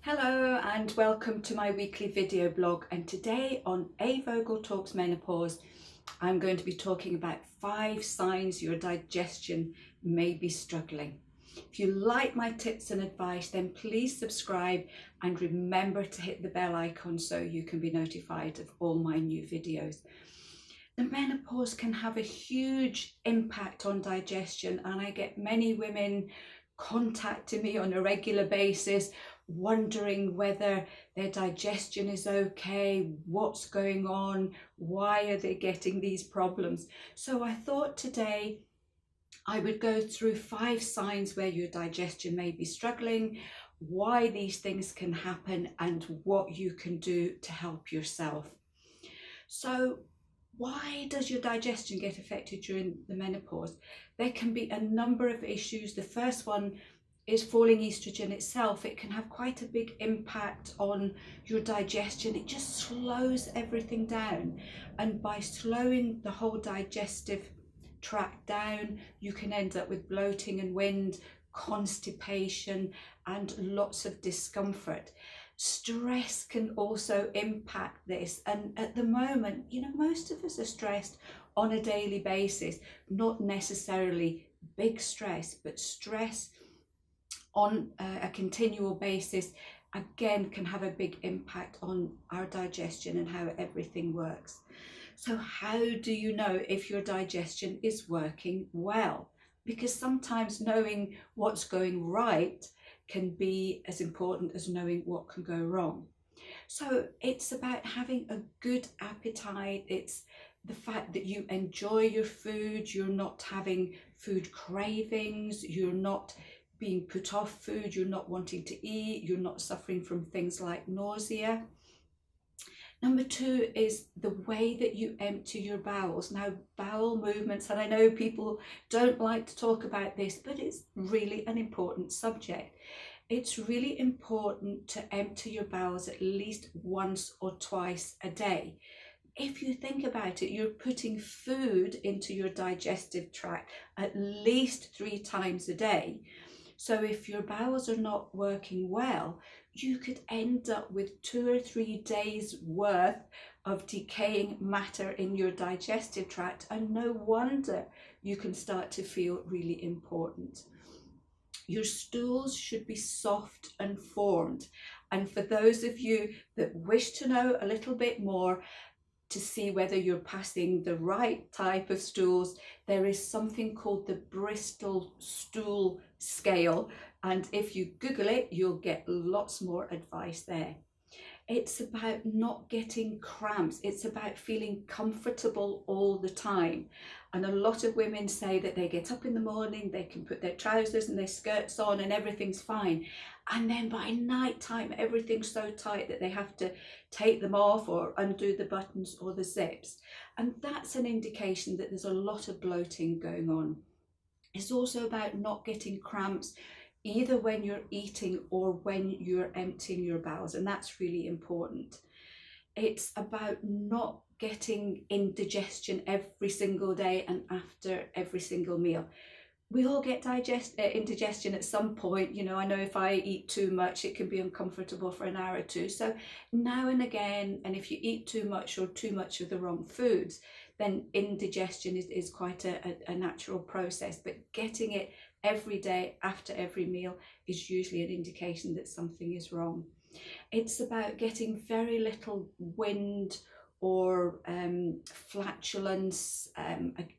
Hello and welcome to my weekly video blog, and today on A Vogel Talks Menopause I'm going to be talking about 5 signs your digestion may be struggling. If you like my tips and advice, then please subscribe and remember to hit the bell icon so you can be notified of all my new videos. The menopause can have a huge impact on digestion, and I get many women contacting me on a regular basis wondering whether their digestion is okay, what's going on, why are they getting these problems. So I thought today I would go through 5 signs where your digestion may be struggling, why these things can happen, and what you can do to help yourself. So why does your digestion get affected during the menopause? There can be a number of issues. The first one is falling estrogen itself. It can have quite a big impact on your digestion. It just slows everything down, and by slowing the whole digestive tract down, you can end up with bloating and wind, constipation, and lots of discomfort. Stress can also impact this, and at the moment, most of us are stressed on a daily basis, not necessarily big stress, but stress on a continual basis again can have a big impact on our digestion and how everything works. So how do you know if your digestion is working well? Because sometimes knowing what's going right can be as important as knowing what can go wrong. So it's about having a good appetite. It's the fact that you enjoy your food, you're not having food cravings, you're not being put off food, you're not wanting to eat, you're not suffering from things like nausea. Number 2 is the way that you empty your bowels. Now, bowel movements, and I know people don't like to talk about this, but it's really an important subject. It's really important to empty your bowels at least once or twice a day. If you think about it, you're putting food into your digestive tract at least 3 times a day. So if your bowels are not working well, you could end up with 2 or 3 days worth of decaying matter in your digestive tract, and no wonder you can start to feel really important. Your stools should be soft and formed. And for those of you that wish to know a little bit more, to see whether you're passing the right type of stools, there is something called the Bristol stool scale, and if you Google it, you'll get lots more advice there. It's about not getting cramps. It's about feeling comfortable all the time. And a lot of women say that they get up in the morning, they can put their trousers and their skirts on and everything's fine. And then by night time, everything's so tight that they have to take them off or undo the buttons or the zips. And that's an indication that there's a lot of bloating going on. It's also about not getting cramps either when you're eating or when you're emptying your bowels, and that's really important. It's about not getting indigestion every single day and after every single meal. We all get indigestion at some point. I know if I eat too much, it can be uncomfortable for an hour or two. So now and again, and if you eat too much or too much of the wrong foods, then indigestion is quite a natural process. But getting it every day after every meal is usually an indication that something is wrong. It's about getting very little wind or flatulence.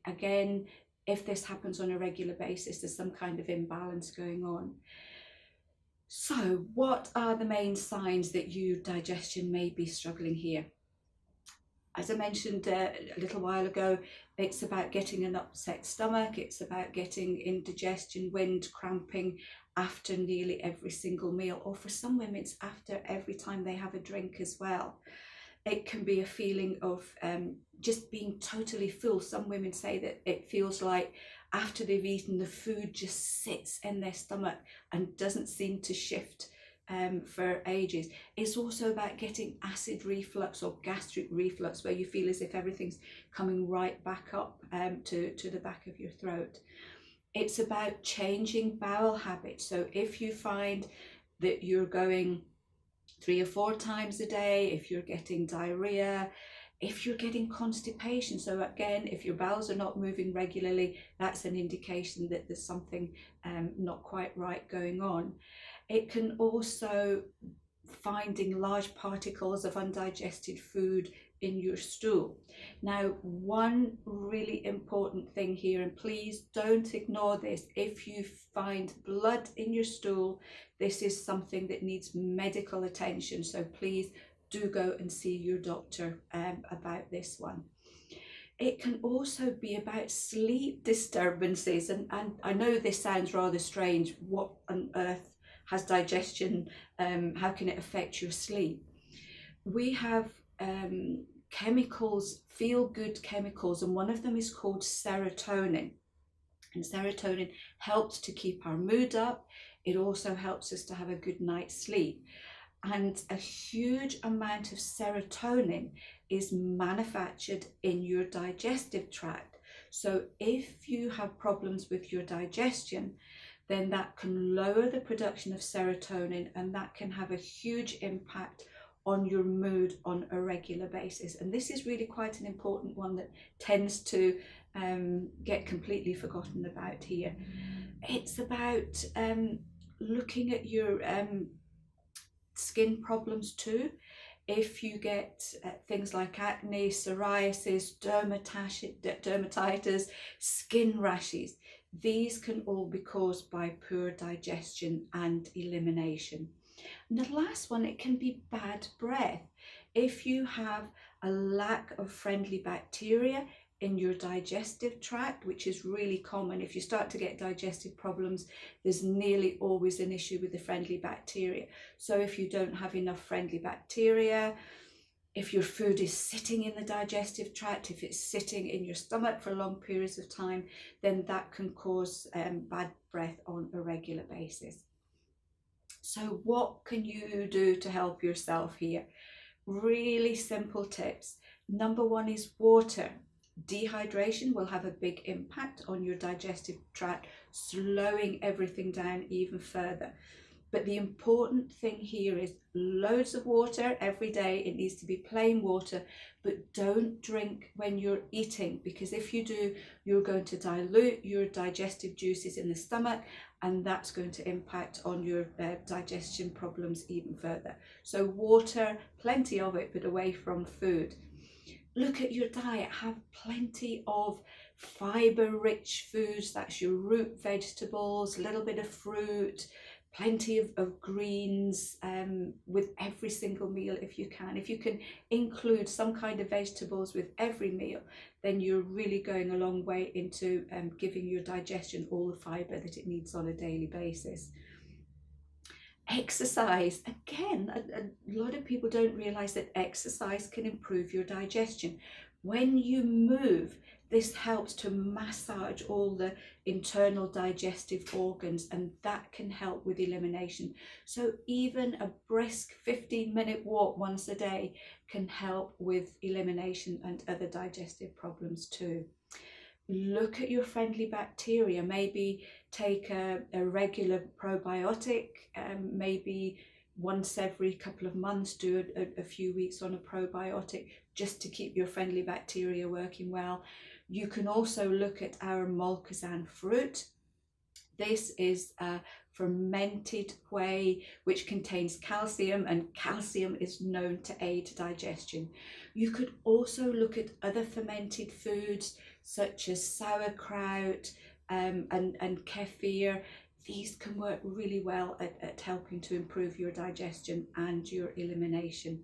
Again, if this happens on a regular basis, there's some kind of imbalance going on. So what are the main signs that your digestion may be struggling here? As I mentioned a little while ago, it's about getting an upset stomach. It's about getting indigestion, wind, cramping after nearly every single meal, or for some women it's after every time they have a drink as well. It can be a feeling of just being totally full. Some women say that it feels like after they've eaten, the food just sits in their stomach and doesn't seem to shift for ages. It's also about getting acid reflux or gastric reflux, where you feel as if everything's coming right back up to the back of your throat. It's about changing bowel habits. So if you find that you're going 3 or 4 times a day, if you're getting diarrhea, if you're getting constipation. So again, if your bowels are not moving regularly, that's an indication that there's something not quite right going on. It can also finding large particles of undigested food in your stool. Now, one really important thing here, and please don't ignore this, if you find blood in your stool, this is something that needs medical attention. So please do go and see your doctor about this one. It can also be about sleep disturbances, and I know this sounds rather strange. What on earth has digestion? How can it affect your sleep? We have chemicals, feel-good chemicals, and one of them is called serotonin. And serotonin helps to keep our mood up. It also helps us to have a good night's sleep. And a huge amount of serotonin is manufactured in your digestive tract. So if you have problems with your digestion, then that can lower the production of serotonin, and that can have a huge impact on your mood on a regular basis. And this is really quite an important one that tends to get completely forgotten about here. It's about looking at your skin problems too. If you get things like acne, psoriasis, dermatitis, skin rashes, these can all be caused by poor digestion and elimination. And the last one, it can be bad breath. If you have a lack of friendly bacteria in your digestive tract, which is really common. If you start to get digestive problems, there's nearly always an issue with the friendly bacteria. So if you don't have enough friendly bacteria, if your food is sitting in the digestive tract, if it's sitting in your stomach for long periods of time, then that can cause bad breath on a regular basis. So what can you do to help yourself here? Really simple tips. Number one is water. Dehydration will have a big impact on your digestive tract, slowing everything down even further. But the important thing here is loads of water every day. It needs to be plain water, but don't drink when you're eating, because if you do, you're going to dilute your digestive juices in the stomach, and that's going to impact on your digestion problems even further. So water, plenty of it, but away from food. Look at your diet, have plenty of fiber-rich foods. That's your root vegetables, a little bit of fruit, plenty of greens with every single meal if you can. If you can include some kind of vegetables with every meal, then you're really going a long way into giving your digestion all the fiber that it needs on a daily basis. Exercise. Again, a lot of people don't realize that exercise can improve your digestion. When you move, this helps to massage all the internal digestive organs, and that can help with elimination. So even a brisk 15-minute walk once a day can help with elimination and other digestive problems too. Look at your friendly bacteria. Maybe take a regular probiotic, maybe once every couple of months do a few weeks on a probiotic just to keep your friendly bacteria working well. You can also look at our Malkazan fruit. This is a fermented whey which contains calcium, and calcium is known to aid digestion. You could also look at other fermented foods such as sauerkraut and kefir. These can work really well at helping to improve your digestion and your elimination.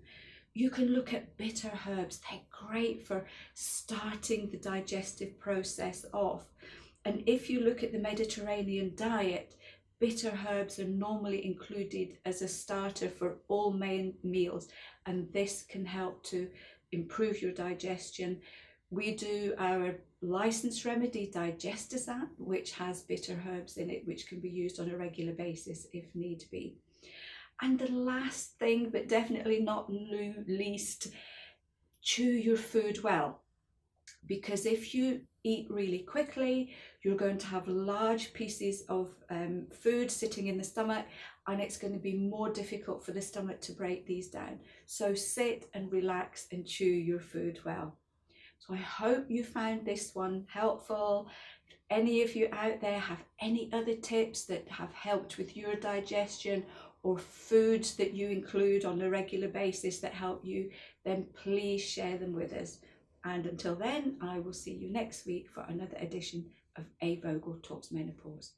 You can look at bitter herbs. They're great for starting the digestive process off. And if you look at the Mediterranean diet, bitter herbs are normally included as a starter for all main meals, and this can help to improve your digestion. We do our licensed remedy Digestazan, which has bitter herbs in it, which can be used on a regular basis if need be. And the last thing, but definitely not least, chew your food well. because if you eat really quickly, you're going to have large pieces of food sitting in the stomach, and it's going to be more difficult for the stomach to break these down. So sit and relax and chew your food well. So I hope you found this one helpful. If any of you out there have any other tips that have helped with your digestion, or foods that you include on a regular basis that help you, then please share them with us. And until then, I will see you next week for another edition of A. Vogel Talks Menopause.